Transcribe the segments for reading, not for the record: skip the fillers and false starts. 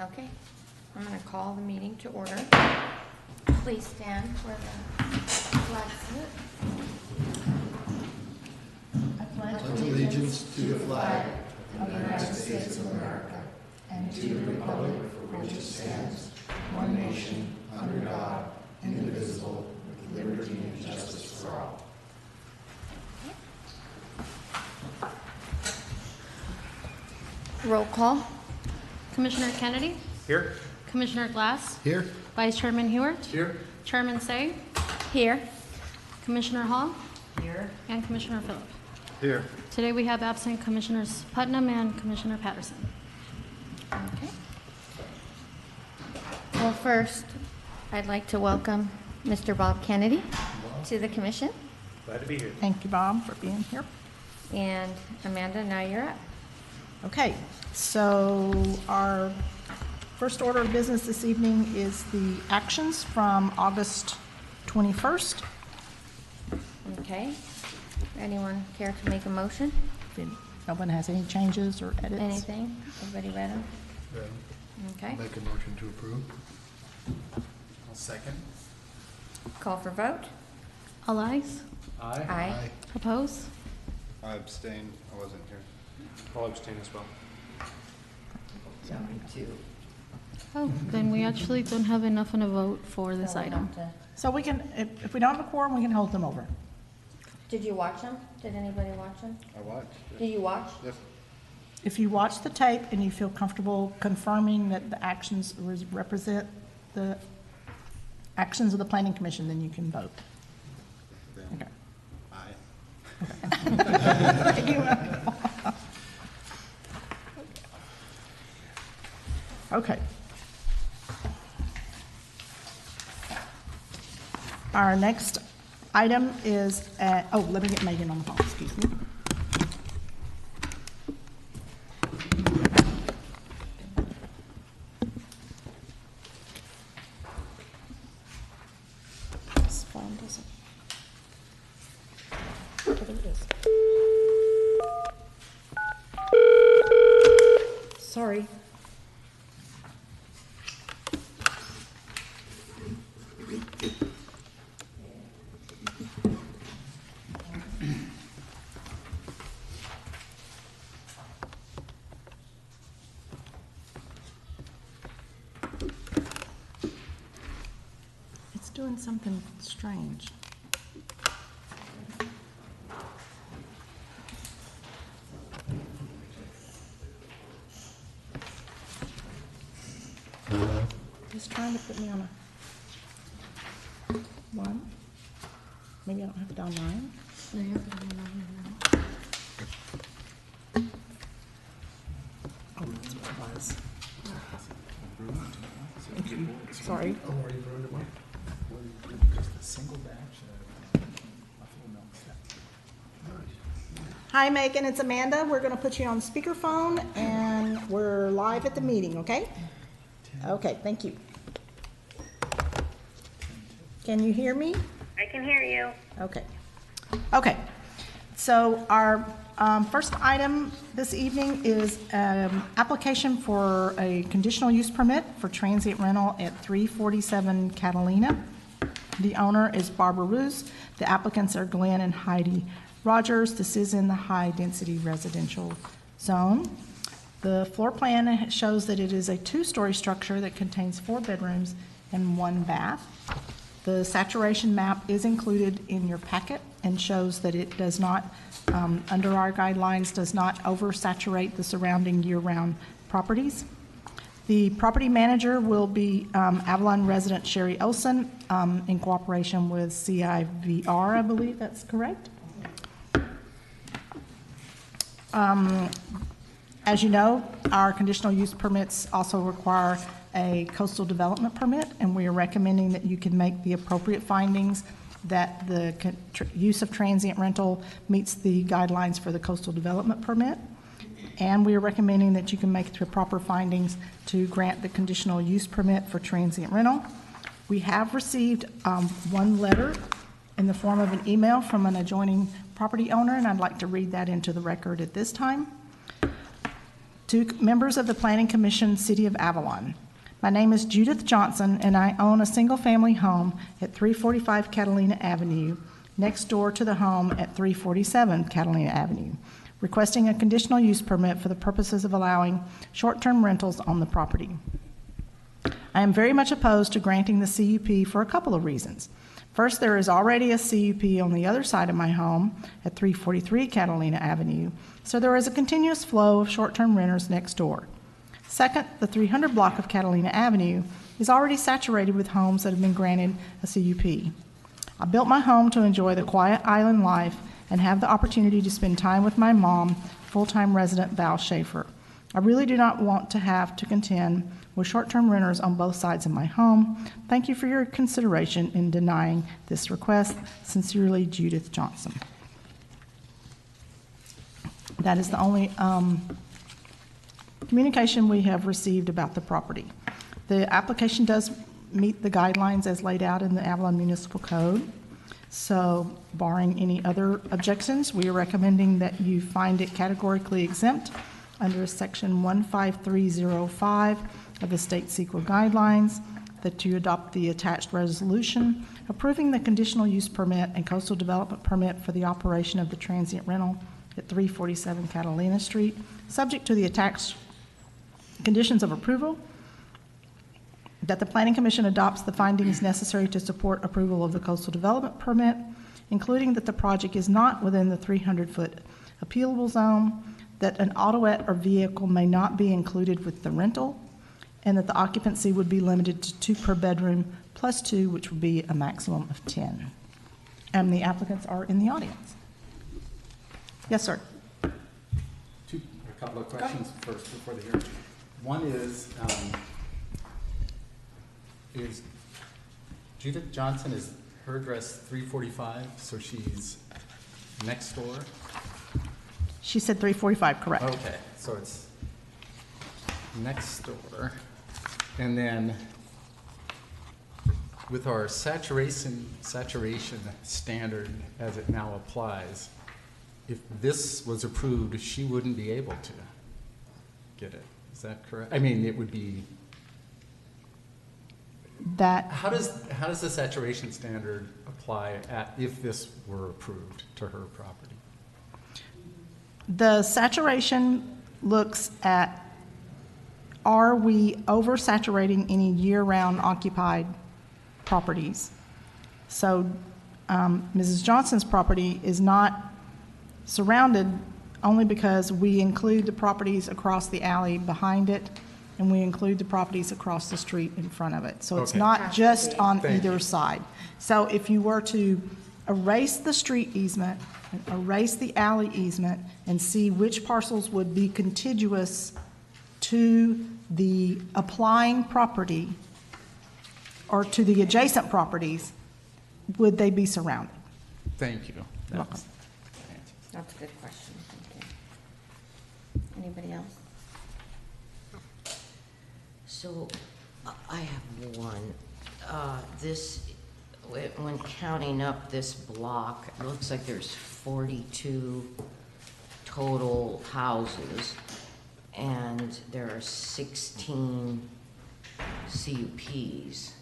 Okay, I'm going to call the meeting to order. Please stand for the flag salute. I pledge allegiance to the flag of the United States of America and to the republic for which it stands, one nation, under God, indivisible, with liberty and justice for all. Roll call. Commissioner Kennedy? Here. Commissioner Glass? Here? Vice Chairman Hewart? Here. Chairman Say? Here. Commissioner Hall? Here. And Commissioner Phillip. Here. Today we have absent Commissioners Putnam and Commissioner Patterson. Okay. Well, first, I'd like to welcome Mr. Bob Kennedy to the commission. Glad to be here. Thank you, Bob, for being here. And Amanda, now you're up. Okay, so our first order of business this evening is the actions from August 21st. Okay. Anyone care to make a motion? If no one has any changes or edits. Anything? Everybody read them? Okay. Make a motion to approve. I'll second. Call for vote. All ayes? Aye. Aye. Oppose? I abstain. I wasn't here. I'll abstain as well. Oh, then we actually don't have enough in a vote for this item. So we can, if we don't have a quorum, we can hold them over. Did you watch them? Did anybody watch them? I watched. Did you watch? Yes. If you watch the tape and you feel comfortable confirming that the actions represent the actions of the planning commission, then you can vote. Then Okay. aye. Okay. Our next item is, let me get Megan on the phone, excuse me. This phone doesn't. Oh, there it is. Sorry. It's doing something strange. It's trying to put me on a 1. Maybe I don't have it on 9. No, you have it on 9 now. Oh, that's what it was. Thank you. Sorry. Hi, Megan, it's Amanda. We're going to put you on speakerphone, and we're live at the meeting, okay? Okay, thank you. Can you hear me? I can hear you. Okay. Okay. So our first item this evening is application for a conditional use permit for transient rental at 347 Catalina. The owner is Barbara Roos. The applicants are Glenn and Heidi Rogers. This is in the high-density residential zone. The floor plan shows that it is a 2-story structure that contains 4 bedrooms and 1 bath. The saturation map is included in your packet and shows that it does not, under our guidelines, does not oversaturate the surrounding year-round properties. The property manager will be Avalon resident Sherry Olson in cooperation with CIVR, I believe that's correct. As you know, our conditional use permits also require a coastal development permit, and we are recommending that you can make the appropriate findings that the use of transient rental meets the guidelines for the coastal development permit. And we are recommending that you can make the proper findings to grant the conditional use permit for transient rental. We have received one letter in the form of an email from an adjoining property owner, and I'd like to read that into the record at this time. To members of the Planning Commission, City of Avalon, my name is Judith Johnson, and I own a single-family home at 345 Catalina Avenue, next door to the home at 347 Catalina Avenue, requesting a conditional use permit for the purposes of allowing short-term rentals on the property. I am very much opposed to granting the CUP for a couple of reasons. First, there is already a CUP on the other side of my home at 343 Catalina Avenue, so there is a continuous flow of short-term renters next door. Second, the 300 block of Catalina Avenue is already saturated with homes that have been granted a CUP. I built my home to enjoy the quiet island life and have the opportunity to spend time with my mom, full-time resident Val Schaefer. I really do not want to have to contend with short-term renters on both sides of my home. Thank you for your consideration in denying this request. Sincerely, Judith Johnson. That is the only communication we have received about the property. The application does meet the guidelines as laid out in the Avalon Municipal Code. So barring any other objections, we are recommending that you find it categorically exempt under section 15305 of the state CEQA guidelines, that you adopt the attached resolution approving the conditional use permit and coastal development permit for the operation of the transient rental at 347 Catalina Street, subject to the attached conditions of approval, that the Planning Commission adopts the findings necessary to support approval of the coastal development permit, including that the project is not within the 300-foot appealable zone, that an autoet or vehicle may not be included with the rental, and that the occupancy would be limited to 2 per bedroom plus 2, which would be a maximum of 10. And the applicants are in the audience. Yes, sir. A couple of questions first before the hearing. One is Judith Johnson, is her address 345, so she's next door? She said 345, correct. Okay, so it's next door. And then with our saturation standard as it now applies, if this was approved, she wouldn't be able to get it. Is that correct? I mean, it would be. That How does the saturation standard apply if this were approved to her property? the saturation looks at, are we oversaturating any year-round occupied properties? So Mrs. Johnson's property is not surrounded only because we include the properties across the alley behind it, and we include the properties across the street in front of it. So it's Okay. not just on Thank either you. side. So if you were to erase the street easement, and erase the alley easement, and see which parcels would be contiguous to the applying property or to the adjacent properties, would they be surrounded? Thank you. You're welcome. That's a good question, thank you. Anybody else? So, I have one. When counting up this block, it looks like there's 42 total houses, and there are 16 CUPs.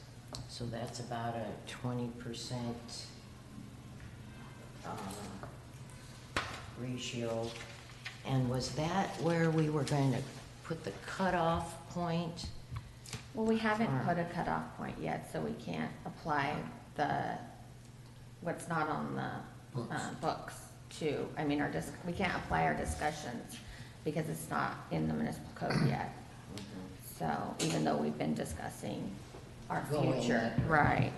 So that's about a 20% ratio. And was that where we were going to put the cutoff point? Well, we haven't put a cutoff point yet, so we can't apply what's not on the books to, I mean, we can't apply our discussions because it's not in the municipal code yet. So even though we've been discussing our Going future, that right.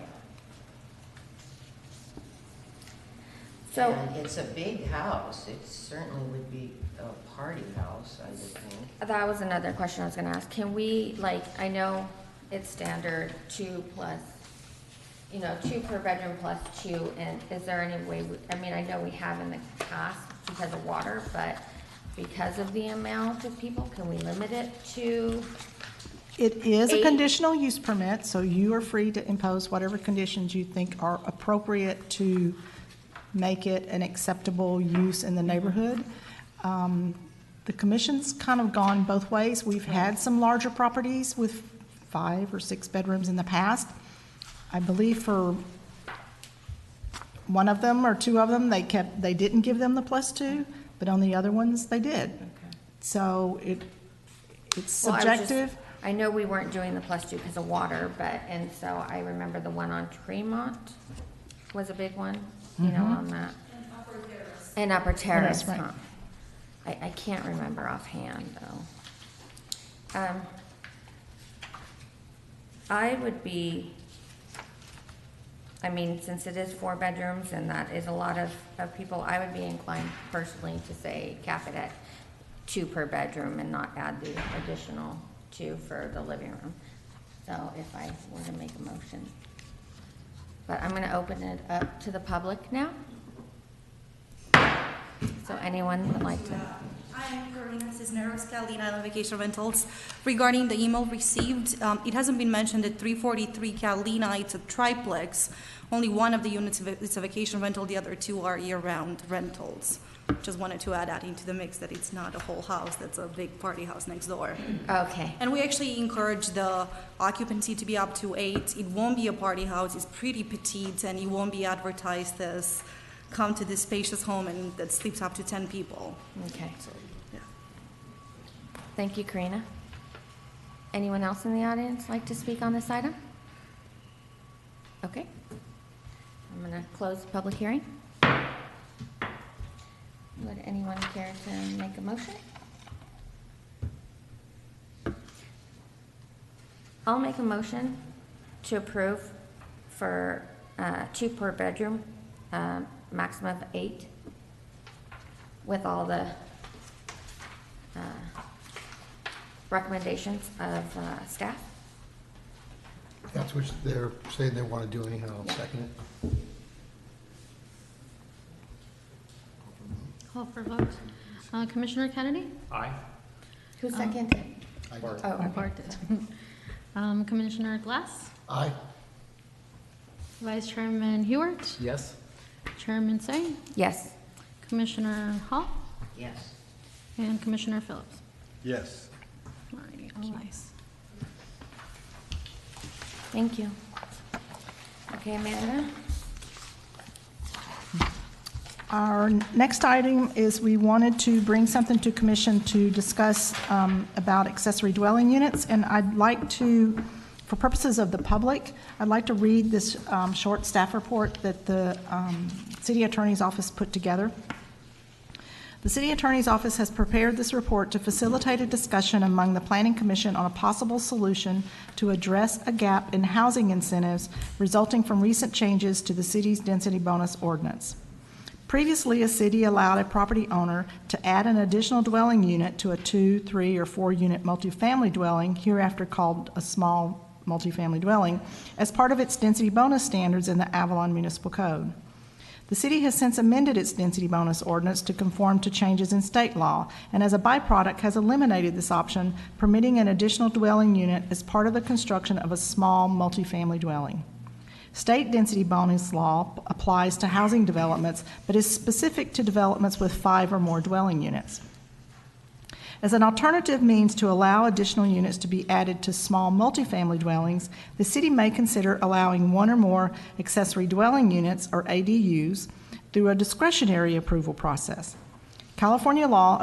So, And it's a big house. It certainly would be a party house, I would think. that was another question I was gonna ask. Can we, I know it's standard 2 plus, 2 per bedroom plus 2, and is there any way, I know we have in the past because of water, but because of the amount of people, can we limit it to? It is a 8? conditional use permit, so you are free to impose whatever conditions you think are appropriate to make it an acceptable use in the neighborhood. The commission's kind of gone both ways. We've had some larger properties with 5 or 6 bedrooms in the past. I believe for one of them or 2 of them, they didn't give them the +2, but on the other ones, they did. So it's Well, I was just- subjective. I know we weren't doing the +2 because of water, and so I remember the one on Tremont was a big one, you know, on that. And Upper Terrace, right. huh? I can't remember offhand, though. I would be, I mean, since it is 4 bedrooms and that is a lot of people, I would be inclined personally to say cap it at 2 per bedroom and not add the additional 2 for the living room. So if I were to make a motion. But I'm gonna open it up to the public now. So anyone would like to? I'm Carolina Cisneros, Catalina Island Vacation Rentals. Regarding the email received, it hasn't been mentioned that 343 Catalina, it's a triplex. Only one of the units is a vacation rental, the other 2 are year-round rentals. Just wanted to add that into the mix, that it's not a whole house, that's a big party house next door. Okay, And we actually encourage the occupancy to be up to 8. It won't be a party house, it's pretty petite, and it won't be advertised as come to this spacious home and that sleeps up to 10 people. okay. So, yeah. Thank you, Karina. Anyone else in the audience like to speak on this item? Okay. I'm going to close the public hearing. Would anyone care to make a motion? I'll make a motion to approve for 2 per bedroom, maximum of 8, with all the recommendations of staff. That's what they're saying they want to do anyhow. I'll Yeah. second it. Call for vote. Commissioner Kennedy? Aye. Who seconded? Bart. Oh, okay. Bart did. Commissioner Glass? Aye. Vice Chairman Hewart? Yes? Chairman Say? Yes. Commissioner Hall? Yes. And Commissioner Phillips? Yes. Alrighty, all ayes. Thank you. Okay, Amanda? Our next item is we wanted to bring something to commission to discuss about accessory dwelling units, and I'd like to, for purposes of the public, I'd like to read this short staff report that the City Attorney's Office put together. The City Attorney's Office has prepared this report to facilitate a discussion among the Planning Commission on a possible solution to address a gap in housing incentives resulting from recent changes to the city's density bonus ordinance. Previously, a city allowed a property owner to add an additional dwelling unit to a 2, 3, or 4-unit multifamily dwelling, hereafter called a small multifamily dwelling, as part of its density bonus standards in the Avalon Municipal Code. The city has since amended its density bonus ordinance to conform to changes in state law, and as a byproduct has eliminated this option, permitting an additional dwelling unit as part of the construction of a small multifamily dwelling. State density bonus law applies to housing developments, but is specific to developments with 5 or more dwelling units. As an alternative means to allow additional units to be added to small multifamily dwellings, the city may consider allowing 1 or more accessory dwelling units, or ADUs, through a discretionary approval process. California law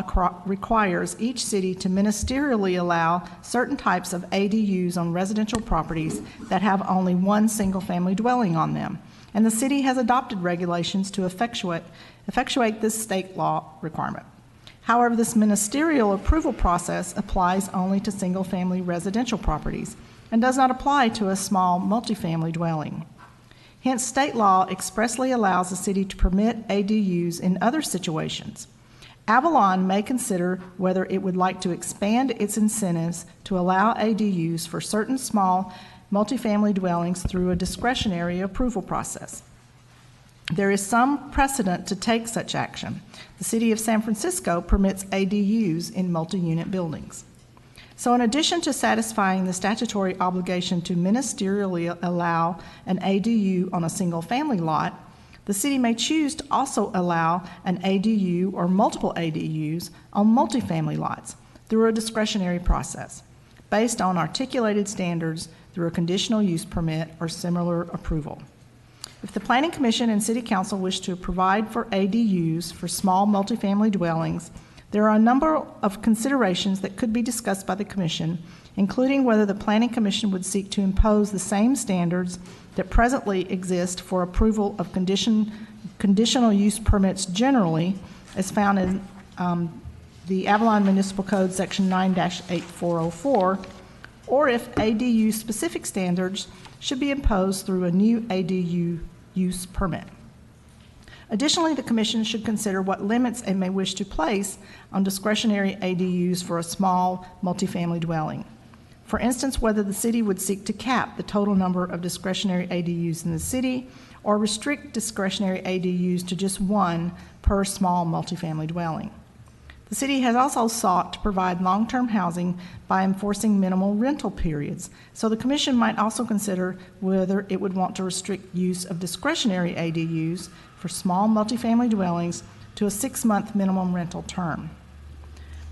requires each city to ministerially allow certain types of ADUs on residential properties that have only 1 single-family dwelling on them, and the city has adopted regulations to effectuate this state law requirement. However, this ministerial approval process applies only to single-family residential properties and does not apply to a small multifamily dwelling. Hence, state law expressly allows the city to permit ADUs in other situations. Avalon may consider whether it would like to expand its incentives to allow ADUs for certain small multifamily dwellings through a discretionary approval process. There is some precedent to take such action. The City of San Francisco permits ADUs in multi-unit buildings. So in addition to satisfying the statutory obligation to ministerially allow an ADU on a single-family lot, The city may choose to also allow an ADU or multiple ADUs on multifamily lots through a discretionary process, based on articulated standards through a conditional use permit or similar approval. If the Planning Commission and City Council wish to provide for ADUs for small multifamily dwellings, there are a number of considerations that could be discussed by the Commission, including whether the Planning Commission would seek to impose the same standards that presently exist for approval of conditional use permits generally, as found in the Avalon Municipal Code, Section 9-8404, or if ADU-specific standards should be imposed through a new ADU use permit. Additionally, the Commission should consider what limits it may wish to place on discretionary ADUs for a small multifamily dwelling. For instance, whether the city would seek to cap the total number of discretionary ADUs in the city or restrict discretionary ADUs to just one per small multifamily dwelling. The city has also sought to provide long-term housing by enforcing minimal rental periods, so the Commission might also consider whether it would want to restrict use of discretionary ADUs for small multifamily dwellings to a 6-month minimum rental term.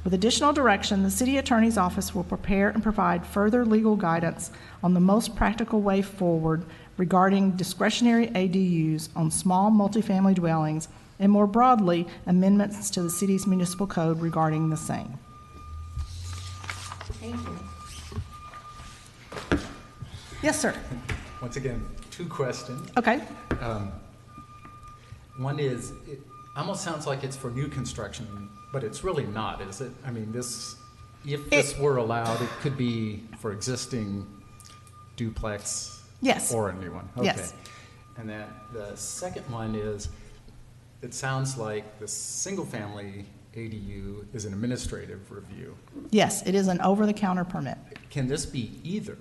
With additional direction, the City Attorney's Office will prepare and provide further legal guidance on the most practical way forward regarding discretionary ADUs on small multifamily dwellings, and more broadly, amendments to the city's municipal code regarding the same. Thank you. Yes, sir. Once again, 2 questions. Okay. One is, it almost sounds like it's for new construction, but it's really not, is it? I mean, if this were allowed, it could be for existing duplex. Yes. Or a new one. Okay. Yes. And then the second one is, it sounds like the single-family ADU is an administrative review. Yes, it is an over-the-counter permit. Can this be either?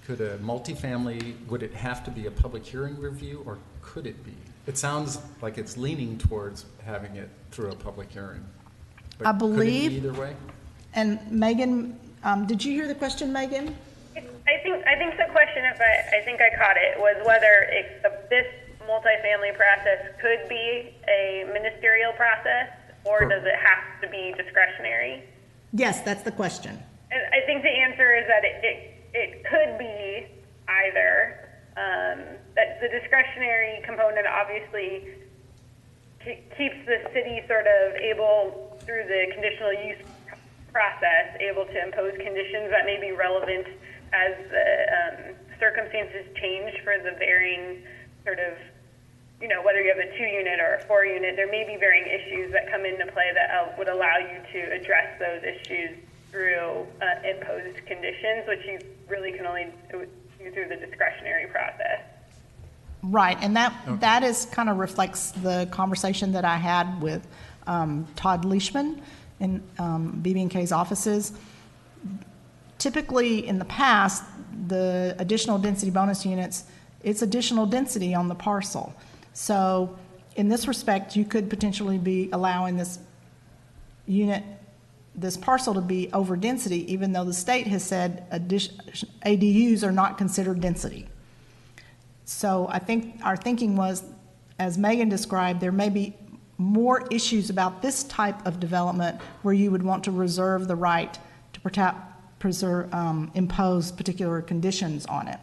Could a multifamily, would it have to be a public hearing review, or could it be? It sounds like it's leaning towards having it through a public hearing. But I believe- could it be either way? And Megan, did you hear the question, Megan? I think the question, if I think I caught it, was whether this multifamily process could be a ministerial process, or does it have to be discretionary? Yes, that's the question. And I think the answer is that it could be either. That the discretionary component obviously keeps the city sort of able, through the conditional use process, able to impose conditions that may be relevant as the circumstances change for the varying sort of, whether you have a 2-unit or a 4-unit, there may be varying issues that come into play that would allow you to address those issues through imposed conditions, which you really can only do through the discretionary process. Right, and that is kind of reflects the conversation that I had with Todd Leishman in BB&K's offices. Typically, in the past, the additional density bonus units, it's additional density on the parcel. So in this respect, you could potentially be allowing this parcel to be over density, even though the state has said ADUs are not considered density. So I think our thinking was, as Megan described, there may be more issues about this type of development where you would want to reserve the right to impose particular conditions on it.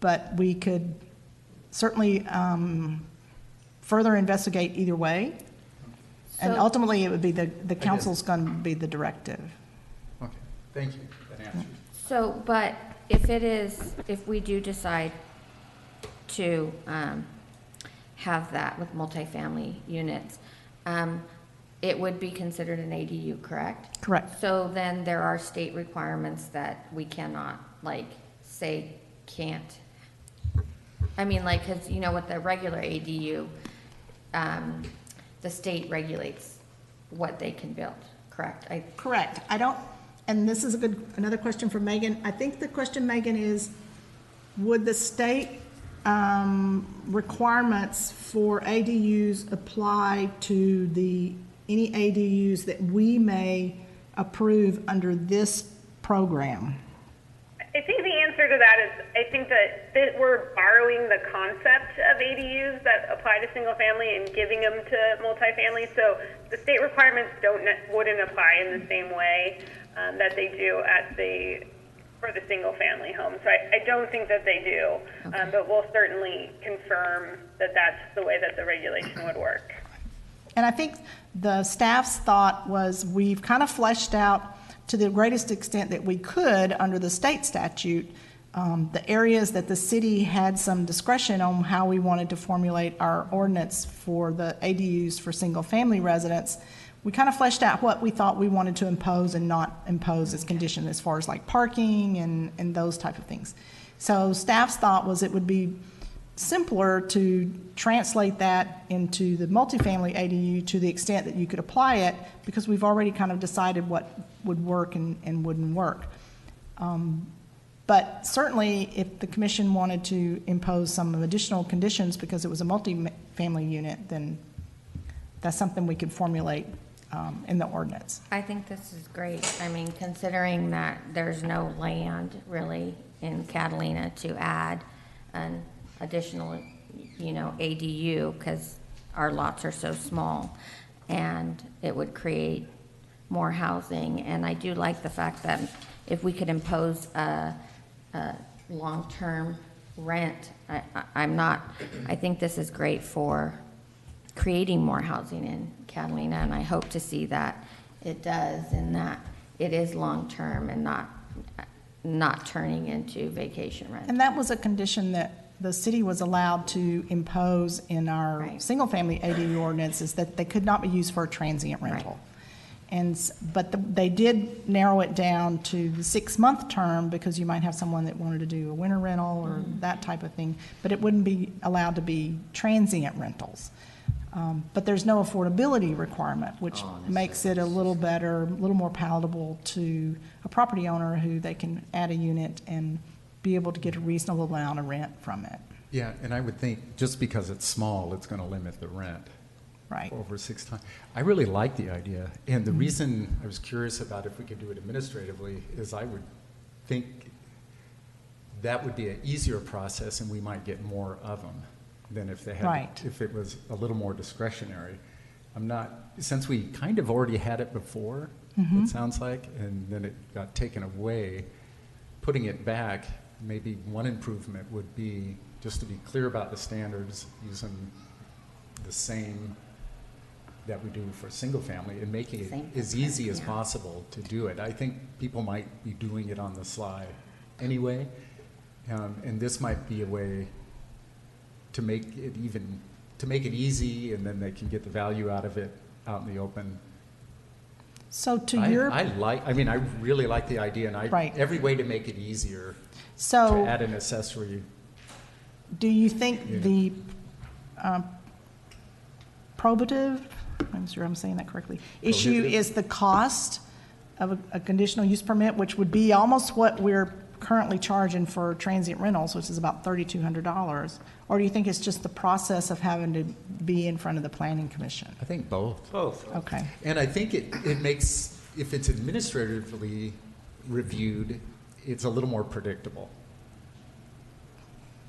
But we could certainly further investigate either way. And So- ultimately, it would be the council's going to be the directive. Okay, thank you. That answers. So, but if we do decide to have that with multifamily units, it would be considered an ADU, correct? Correct. So then there are state requirements that we cannot, say, can't. I mean, because, with the regular ADU, the state regulates what they can build, correct? Correct. And this is another question for Megan. I think the question, Megan, is would the state requirements for ADUs apply to any ADUs that we may approve under this program? I think the answer answer to that is I think that we're borrowing the concept of ADUs that apply to single family and giving them to multifamily. So the state requirements wouldn't apply in the same way that they do for the single family home. So I don't think that they do, but we'll certainly confirm that that's the way that the regulation would work. And I think the staff's thought was we've kind of fleshed out to the greatest extent that we could under the state statute, the areas that the city had some discretion on how we wanted to formulate our ordinance for the ADUs for single-family residents. We kind of fleshed out what we thought we wanted to impose and not impose as condition as far as like parking and those type of things. So staff's thought was it would be simpler to translate that into the multifamily ADU to the extent that you could apply it, because we've already kind of decided what would work and wouldn't work. But certainly if the commission wanted to impose some additional conditions because it was a multifamily unit, then that's something we could formulate in the ordinance. I think this is great. I mean, considering that there's no land really in Catalina to add an additional, ADU, because our lots are so small, and it would create more housing. And I do like the fact that if we could impose a long-term rent, I think this is great for creating more housing in Catalina, and I hope to see that it does, and that it is long-term and not turning into vacation rent. And that was a condition that the city was allowed to impose in our Right. single-family ADU ordinance, is that they could not be used for a transient rental. But they did narrow it down to the 6-month term, because you might have someone that wanted to do a winter rental or that type of thing, but it wouldn't be allowed to be transient rentals. But there's no affordability requirement, which makes it a little better, a little more palatable to a property owner who they can add a unit and be able to get a reasonable amount of rent from it. Yeah, and I would think just because it's small, it's going to limit the rent. Right. Over 6 times. I really like the idea. And the reason I was curious about if we could do it administratively is I would think that would be an easier process and we might get more of them than if they had, Right. if it was a little more discretionary. Since we kind of already had it before, it sounds like, and then it got taken away, putting it back, maybe one improvement would be just to be clear about the standards, using the same that we do for single family, and making it Same as easy as yeah. possible to do it. I think people might be doing it on the sly anyway, and this might be a way to make it easy, and then they can get the value out of it out in the open. So to I your, really like the idea, and Right. every way to make it easier to so add an accessory. do you think Yeah. the probative, I'm sure I'm saying that correctly, issue Prohibitive? is the cost of a conditional use permit, which would be almost what we're currently charging for transient rentals, which is about $3,200? Or do you think it's just the process of having to be in front of the planning commission? I think both. Both. Okay, And I think it makes, if it's administratively reviewed, it's a little more predictable.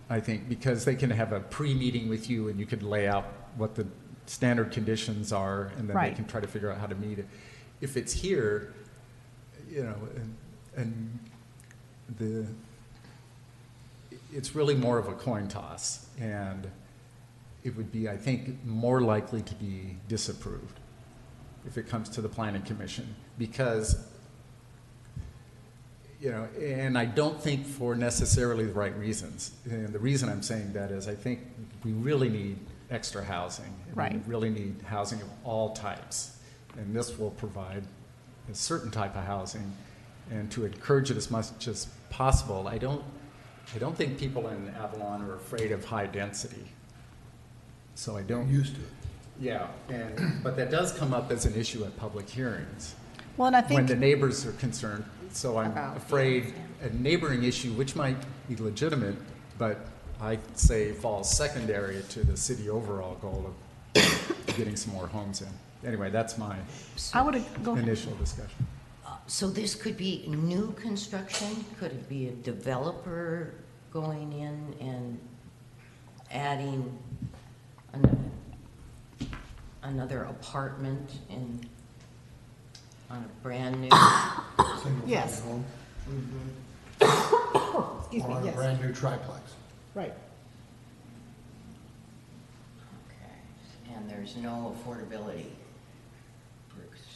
I think, because they can have a pre-meeting with you and you can lay out what the standard conditions are, and then Right. they can try to figure out how to meet it. If it's here, it's really more of a coin toss, and it would be, I think, more likely to be disapproved if it comes to the planning commission, because, and I don't think for necessarily the right reasons. And the reason I'm saying that is I think we really need extra housing. And Right. We really need housing of all types. And this will provide a certain type of housing, and to encourage it as much as possible. I don't think people in Avalon are afraid of high density. So I don't. Used to it. Yeah, but that does come up as an issue at public hearings well, and I when think, the neighbors are concerned. So I'm About, afraid a neighboring issue, which might be legitimate, but I'd say falls secondary to the city overall goal of getting some more homes in. Anyway, that's my I would go ahead. initial discussion. So this could be new construction? Could it be a developer going in and adding another apartment on a brand new? Yes. Home Excuse or me, on a yes. brand new triplex. Right. Okay, and there's no affordability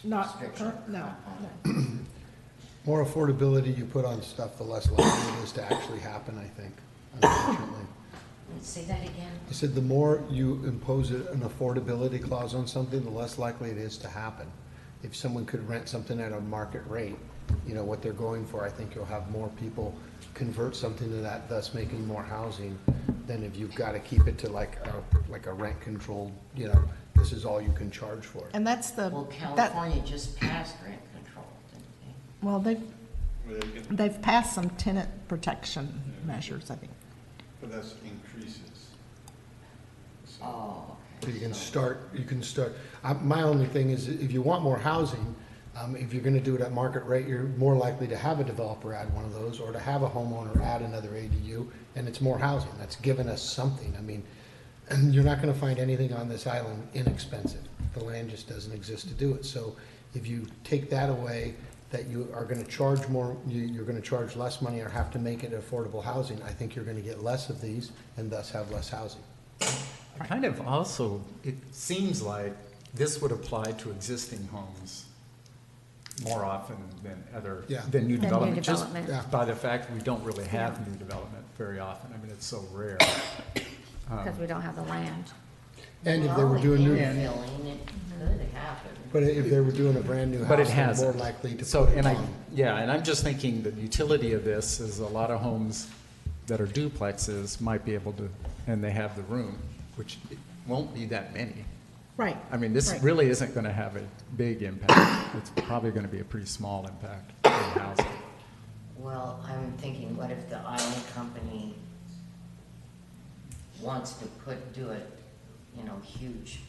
Not, restriction? no. More affordability you put on stuff, the less likely it is to actually happen, I think, unfortunately. Say that again? I said the more you impose an affordability clause on something, the less likely it is to happen. If someone could rent something at a market rate, you know, what they're going for, I think you'll have more people convert something to that, thus making more housing, than if you've got to keep it to like a rent controlled, you know, this is all you can charge for it. And that's the, Well, that, California just passed rent control, didn't they? well, Well, they can- they've passed some tenant protection measures, I think. But that's increases. So- Oh, So you can start, my only thing is, if you want more housing, if you're gonna do it at market rate, you're more likely to have a developer add one of those, or to have a homeowner add another ADU, and it's more housing, that's given us something, I mean, you're not gonna find anything on this island inexpensive, the land just doesn't exist to do it, so if you take that away, that you are gonna charge more, you're gonna charge less money or have to make it affordable housing, I think you're gonna get less of these, and thus have less housing. Kind of also, it seems like this would apply to existing homes more often Yeah. than new new development. Just development. Yeah. by the fact we don't really have new development very often. I mean, it's so rare. Because we don't have the land. And if they were doing new, infilling, it could happen. but if they were doing a brand new house, But it they're hasn't. more likely to So, put it and on. and I'm just thinking the utility of this is a lot of homes that are duplexes might be able to, and they have the room, which it won't be that many. Right. I mean, this Right. really isn't going to have a big impact. It's probably going to be a pretty small impact on housing. Well, I'm thinking, what if the island company wants to do it, huge?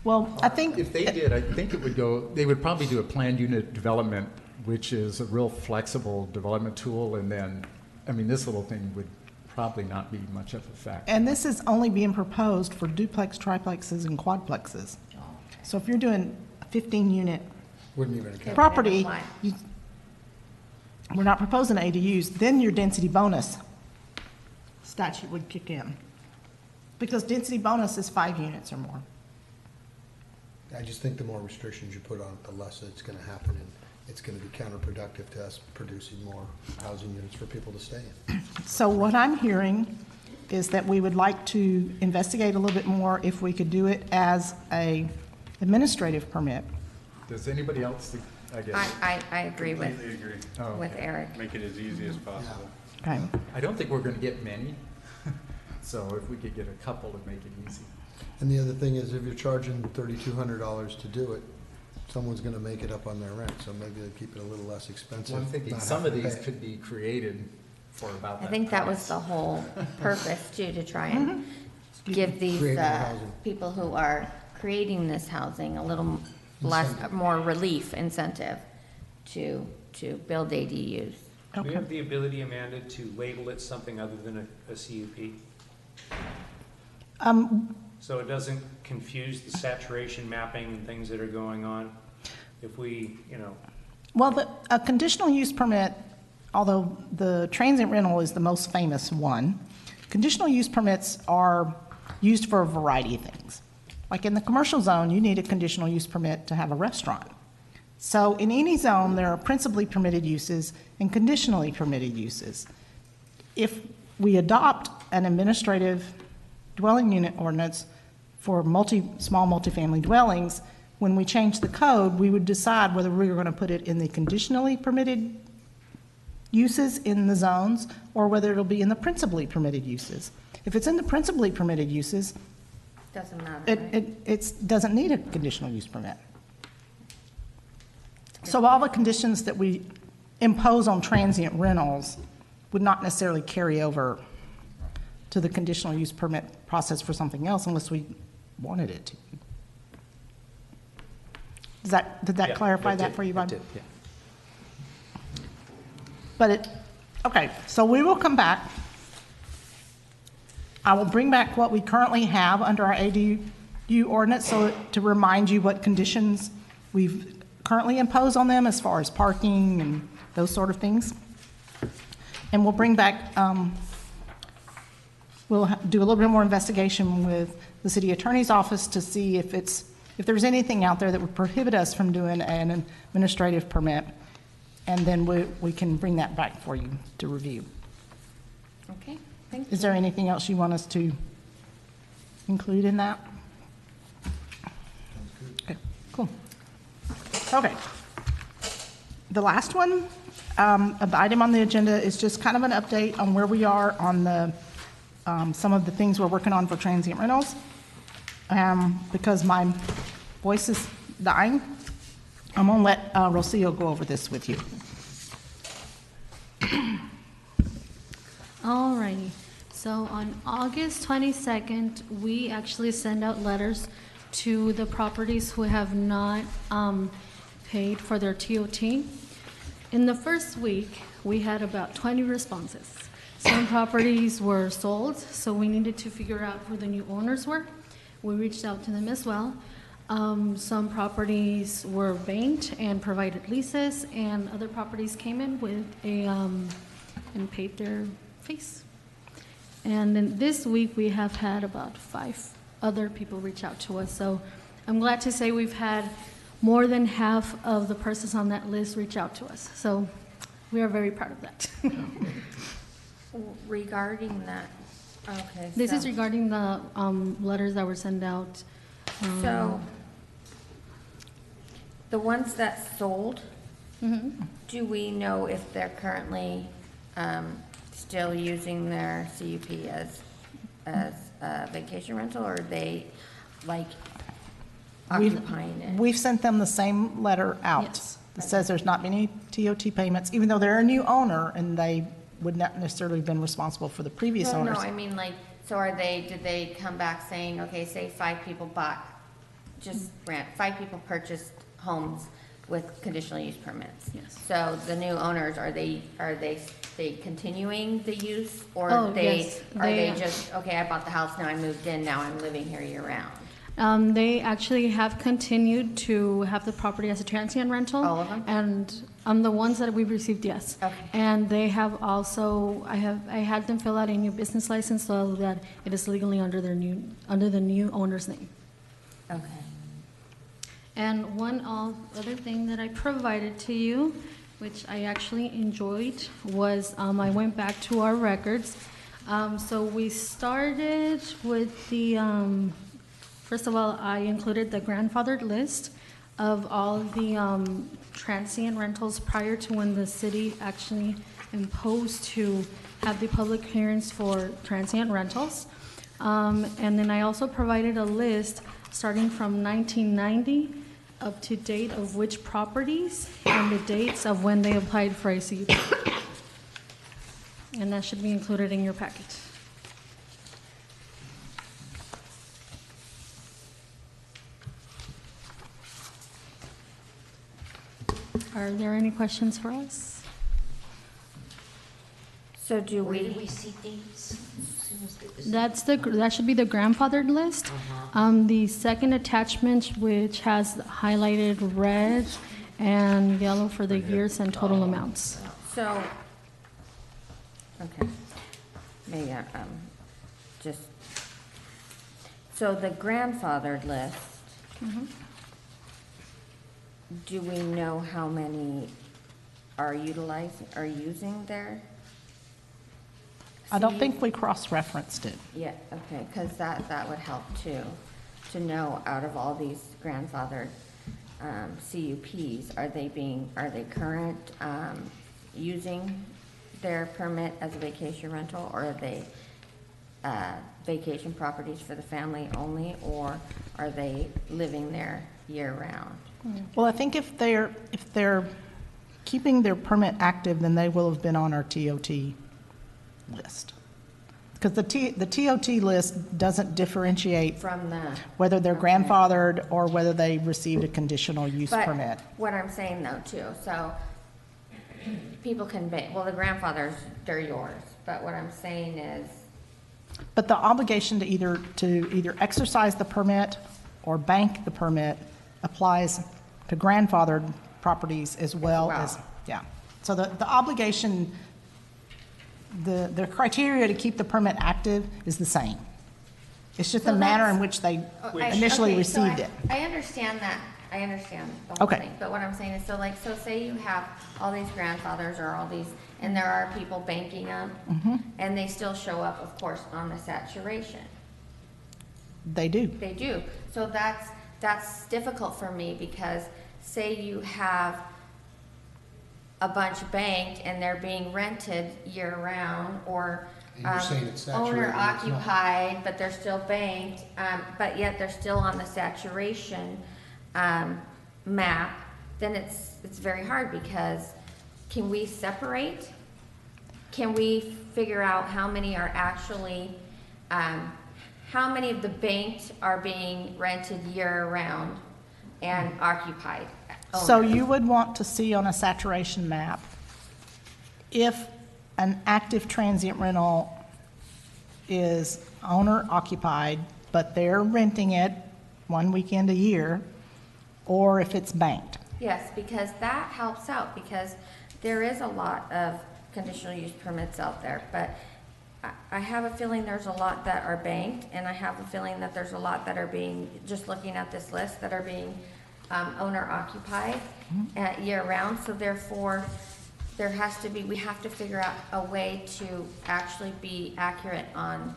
Well, I think, If they did, I think it would go, they would probably do a planned unit development, which is a real flexible development tool, and then, I mean, this little thing would probably not be much of a factor. and this is only being proposed for duplex, triplexes, and quadplexes. So if you're doing a 15-unit Wouldn't even count. property, apply. we're not proposing ADUs, then your density bonus statute would kick in. Because density bonus is 5 units or more. I just think the more restrictions you put on it, the less it's gonna happen, and it's gonna be counterproductive to us producing more housing units for people to stay in. So what I'm hearing is that we would like to investigate a little bit more if we could do it as a administrative permit. Does anybody else think, I guess? I agree Completely agree. Oh, with okay. Eric. Make it as easy as possible. Okay. I don't think we're going to get many, so if we could get a couple to make it easy. And the other thing is, if you're charging $3,200 to do it, someone's gonna make it up on their rent, so maybe they keep it a little less expensive. So I'm thinking not some have of to these pay. could be created for about I that think that was price. the whole purpose too, to try and give these Create more housing. people who are creating this housing a little less, Incentive. more relief incentive to build ADUs. Do we Okay. have the ability, Amanda, to label it something other than a CUP? So it doesn't confuse the saturation mapping and things that are going on? If we, Well, a conditional use permit, although the transient rental is the most famous one, conditional use permits are used for a variety of things. Like in the commercial zone, you need a conditional use permit to have a restaurant. So in any zone, there are principally permitted uses and conditionally permitted uses. If we adopt an administrative dwelling unit ordinance for small multifamily dwellings, when we change the code, we would decide whether we were going to put it in the conditionally permitted uses in the zones, or whether it'll be in the principally permitted uses. If it's in the principally permitted uses, Doesn't matter, it, right? it doesn't need a conditional use permit. So all the conditions that we impose on transient rentals would not necessarily carry over to the conditional use permit process for something else unless we wanted it to. Did that Yeah, clarify It that did, for you, it Bob? did, yeah. But okay, so we will come back. I will bring back what we currently have under our ADU ordinance, so to remind you what conditions we've currently imposed on them as far as parking and those sort of things. And we'll bring back, we'll do a little bit more investigation with the city attorney's office to see if there's anything out there that would prohibit us from doing an administrative permit. And then we can bring that back for you to review. Okay, thank you. Is there anything else you want us to include in that? Okay, cool. Okay. The last one, of the item on the agenda is just kind of an update on where we are on the, some of the things we're working on for transient rentals. Because my voice is dying, I'm gonna let Rocio go over this with you. Alrighty, so on August 22nd, we actually send out letters to the properties who have not paid for their TOT. In the first week, we had about 20 responses. Some properties were sold, so we needed to figure out who the new owners were. We reached out to them as well. Some properties were banked and provided leases, and other properties came in with and paid their fees. And then this week, we have had about 5 other people reach out to us. So I'm glad to say we've had more than half of the persons on that list reach out to us. So we are very proud of that. Regarding that, okay. This is so- regarding the letters that were sent out. So, the ones that sold, do we know if they're currently still using their CUP as a vacation rental, or are they like occupying it? We've sent them the same letter out. Yes. That says there's not been any TOT payments, even though they're a new owner and they would not necessarily have been responsible for the previous No, owners. I mean, like, so did they come back saying, okay, say 5 people just rent, 5 people purchased homes with conditional use permits? Yes. So the new owners, are they continuing the use? Or Oh, they, yes, are they they- just, okay, I bought the house, now I moved in, now I'm living here year round? They actually have continued to have the property as a transient rental. All of them? And the ones that we've received, yes. Okay. And they have also, I had them fill out a new business license so that it is legally under the new owner's name. Okay. And one other thing that I provided to you, which I actually enjoyed, was I went back to our records. So we started with the, first of all, I included the grandfathered list of all the transient rentals prior to when the city actually imposed to have the public hearings for transient rentals. And then I also provided a list starting from 1990 up to date of which properties and the dates of when they applied for a CUP. And that should be included in your packet. Are there any questions for us? So do Where do we, we see dates? That should be the grandfathered list. The second attachment, which has highlighted red and yellow for the years and total amounts. so, okay, maybe just, so the grandfathered list, do we know how many are using their? I don't think we cross-referenced it. Yeah, okay, because that would help too, to know out of all these grandfathered CUPs, are they current using their permit as a vacation rental, or are they vacation properties for the family only, or are they living there year-round? Well, I think if they're keeping their permit active, then they will have been on our TOT list. Because the TOT list doesn't differentiate From the. whether they're grandfathered or whether they received a conditional use permit. But what I'm saying though too, so people can well, the grandfathers, they're yours, but what I'm saying is, But the obligation to either exercise the permit or bank the permit applies to grandfathered properties as well as, yeah. So the obligation, the criteria to keep the permit active is the same. It's just the So manner that's- in which they I- initially okay, so received it. I understand that, I understand the whole Okay. thing, but what I'm saying is, so say you have all these grandfathers or all these, and there are people banking them, Mm-hmm. and they still show up, of course, on the saturation. They do. They do. So that's difficult for me because say you have a bunch banked and they're being rented year round or And you're saying it's saturated, owner it's not. occupied, but they're still banked, but yet they're still on the saturation map, then it's very hard because can we separate? Can we figure out how many are actually, how many of the banked are being rented year-round and occupied? So owners? you would want to see on a saturation map if an active transient rental is owner occupied, but they're renting it one weekend a year, or if it's banked. Yes, because that helps out, because there is a lot of conditional use permits out there, but I have a feeling there's a lot that are banked, and I have a feeling that there's a lot that are being, just looking at this list, that are being owner occupied year round, so therefore, there has to be, we have to figure out a way to actually be accurate on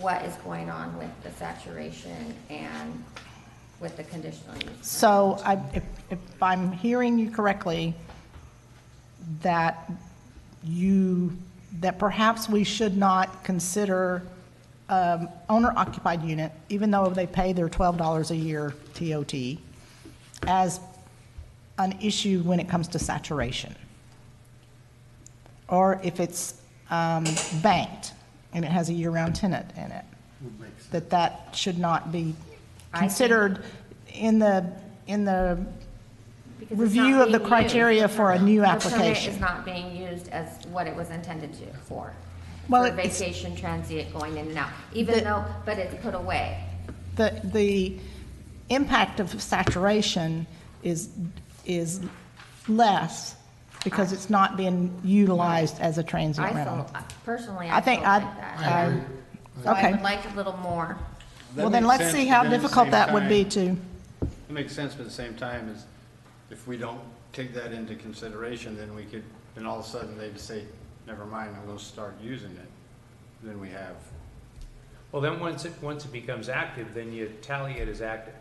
what is going on with the saturation and with the conditional use. So if I'm hearing you correctly, that perhaps we should not consider owner-occupied unit, even though they pay their $12 a year TOT, as an issue when it comes to saturation. Or if it's banked and it has a year-round tenant in it, that should not be considered in the Because it's review not of the being criteria used. for a new The permit application. is not being used as what it was intended to, for Well, for it's- vacation transient going in and out, even though, but it's put away. The impact of saturation is less because it's not being utilized as a transient rental. Personally, I I think feel like that. I agree. So I Okay. would like a little more. That Well, then makes let's sense, see but how then at the difficult same that would be time- to, It makes sense, but at the same time, is if we don't take that into consideration, then all of a sudden they'd say, never mind, I'm gonna start using it. Then we have, Well, then once it becomes active, then you tally it as active.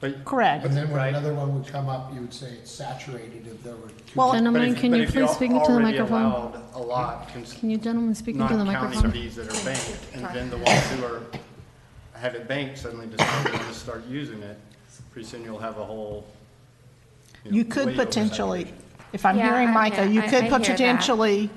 but. correct. And then when Right. another one would come up, you would say it's saturated if there were two. Well, Gentlemen, can you please speak into the microphone? But if you already allowed a lot, Can you gentlemen speak into the non-county microphone? fees that are banked, and then the ones who have it banked suddenly decide they want to start using it, pretty soon you'll have a whole. You could way over potentially, saturation. if I'm Yeah, hearing I- Micah, you I could hear that. potentially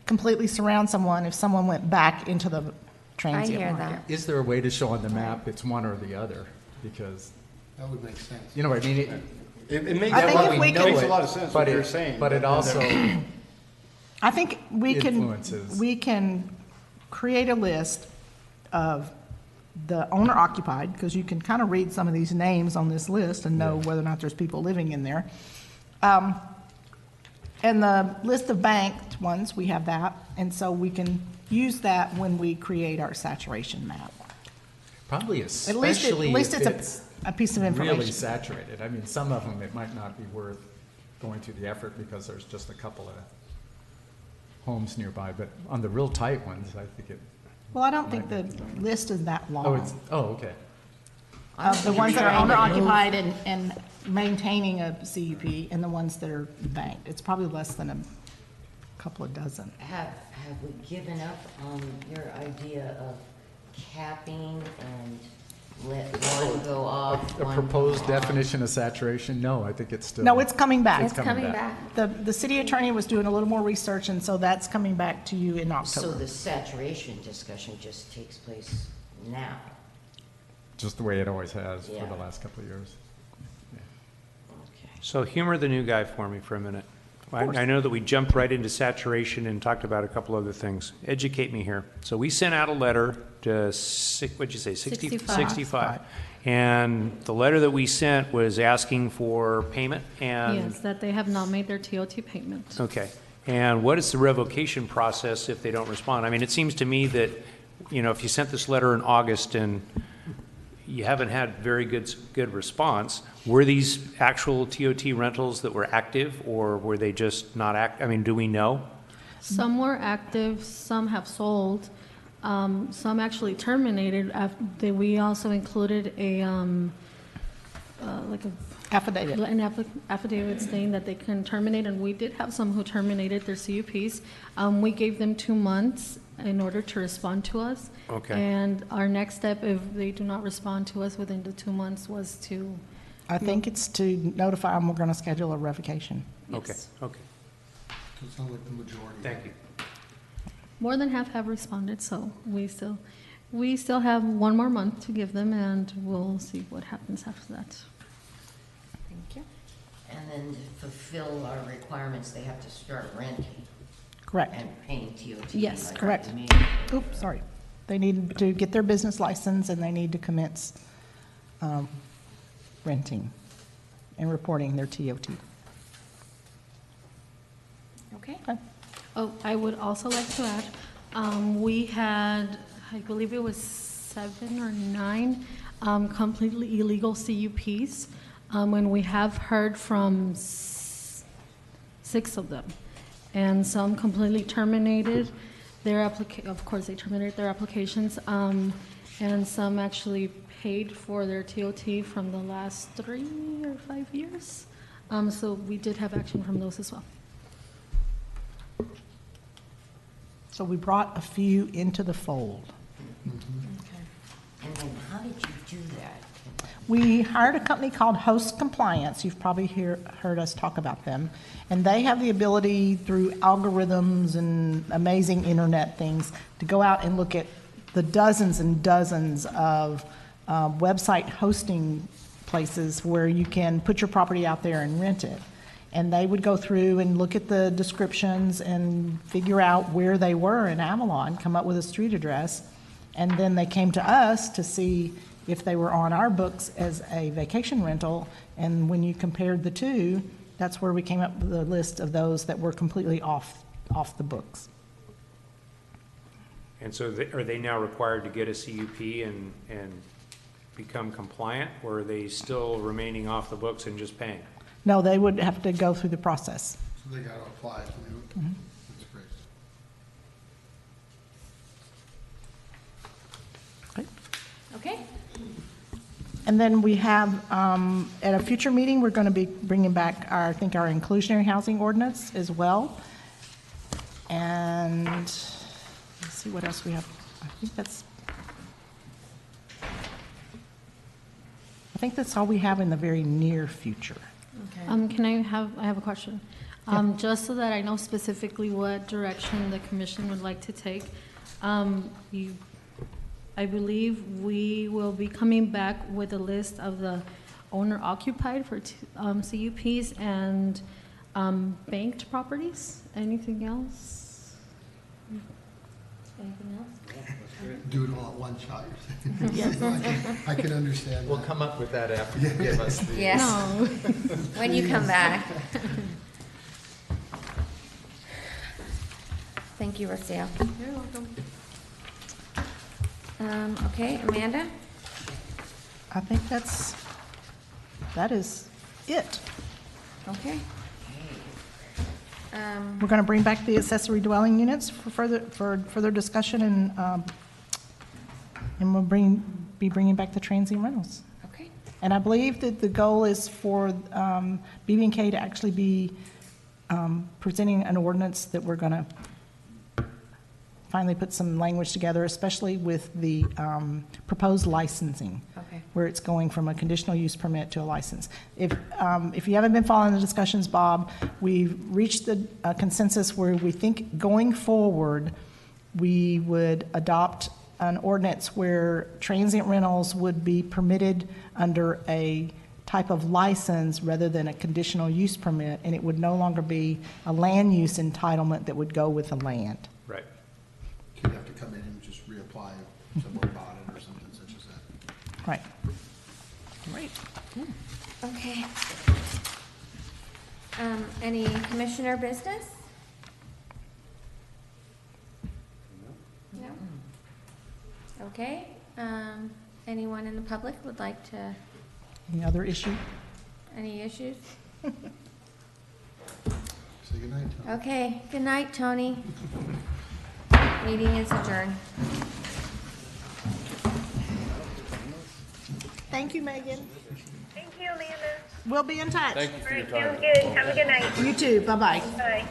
completely surround someone if someone went back into the transient hear market. that. Is there a way to show on the map it's one or the other? Because, That would make sense. you know, I mean, It makes, I think if we it can- makes a lot of sense what you're saying. but it also, I think we Influences. can create a list of the owner occupied, because you can kind of read some of these names on this list and know whether or not there's people living in there. And the list of banked ones, we have that, and so we can use that when we create our saturation map. probably At least, especially if it's it's a piece of really information. saturated. I mean, some of them, it might not be worth going through the effort because there's just a couple of homes nearby, but on the real tight ones, I think it, Well, I don't think the list is that long. okay. Of the ones that are owner occupied and maintaining a CUP and the ones that are banked. It's probably less than a couple of dozen. Have we given up on your idea of capping and let one go off. A one proposed go on. definition of saturation? No, I think it's still. No, it's coming back. It's coming back. The city attorney was doing a little more research, and so that's coming back to you in So October. the saturation discussion just takes place now. Just the way it always has for Yeah. the last couple of years. Okay. So humor the new guy for me for a minute. I know that we jumped right into saturation and talked about a couple other things. Educate me here. So we sent out a letter to, what'd you say, 65. 65. And the letter that we sent was asking for payment and? Yes, that they have not made their TOT payment. Okay. And what is the revocation process if they don't respond? I mean, it seems to me that, you know, if you sent this letter in August and you haven't had very good response, were these actual TOT rentals that were active, or were they just not I mean, do we know? Some were active, some have sold, some actually terminated. We also included Affidavit. an affidavit saying that they can terminate, and we did have some who terminated their CUPs. We gave them 2 months in order to respond to us. Okay. And our next step, if they do not respond to us within the 2 months, was to, I think it's to notify them we're going to schedule a revocation. Okay, yes. okay. It sounds like the majority. Thank you. More than half have responded, so we still have 1 more month to give them, and we'll see what happens after that. Thank you. And then to fulfill our requirements, they have to start renting Correct. and paying TOT. Yes, like correct. immediately. Oops, sorry. They need to get their business license, and they need to commence renting and reporting their TOT. Okay. Okay. Oh, I would also like to add, we had, I believe it was 7 or 9 completely illegal CUPs, and we have heard from 6 of them. And some completely terminated their of course, they terminated their applications, and some actually paid for their TOT from the last 3 or 5 years. So we did have action from those as well. So we brought a few into the fold. And then how did you do that? We hired a company called Host Compliance. You've probably heard us talk about them. And they have the ability, through algorithms and amazing internet things, to go out and look at the dozens and dozens of website hosting places where you can put your property out there and rent it. And they would go through and look at the descriptions and figure out where they were in Avalon, come up with a street address. And then they came to us to see if they were on our books as a vacation rental. And when you compared the two, that's where we came up with a list of those that were completely off the books. And so are they now required to get a CUP and become compliant, or are they still remaining off the books and just paying? No, they would have to go through the process. So they got to apply to do it. That's great. Okay. Okay. And then we have, at a future meeting, we're going to be bringing back our inclusionary housing ordinance as well. And let's see what else we have. I think that's all we have in the very near future. Okay. I have a question. Just so that I know specifically what direction the commission would like to take. I believe we will be coming back with a list of the owner occupied for CUPs and banked properties. Anything else? Anything else? Do it all at one shot, you're saying? I can understand We'll that. come up with that after you give us the. Yes, No. when you come back. Thank you, Rocio. You're welcome. Okay, Amanda? I think that is it. Okay. We're going to bring back the accessory dwelling units for further discussion, and we'll be bringing back the transient rentals. Okay. And I believe that the goal is for BB&K to actually be presenting an ordinance that we're going to finally put some language together, especially with the proposed licensing. Okay. Where it's going from a conditional use permit to a license. If you haven't been following the discussions, Bob, we've reached the consensus where we think going forward, we would adopt an ordinance where transient rentals would be permitted under a type of license rather than a conditional use permit, and it would no longer be a land use entitlement that would go with the land. Right. You'd have to come in and just reapply if someone bought it or something such as that. Right. Great. Okay. Any commissioner business? No? Okay, anyone in the public would like to, Any other issue? any issues? Say goodnight, Tom. Okay, good night, Tony. Meeting is adjourned. Thank you, Megan. Thank you, Amanda. We'll be in touch. Thank you for your All time. right, sounds good. Have a good night. You too. Bye-bye. Bye.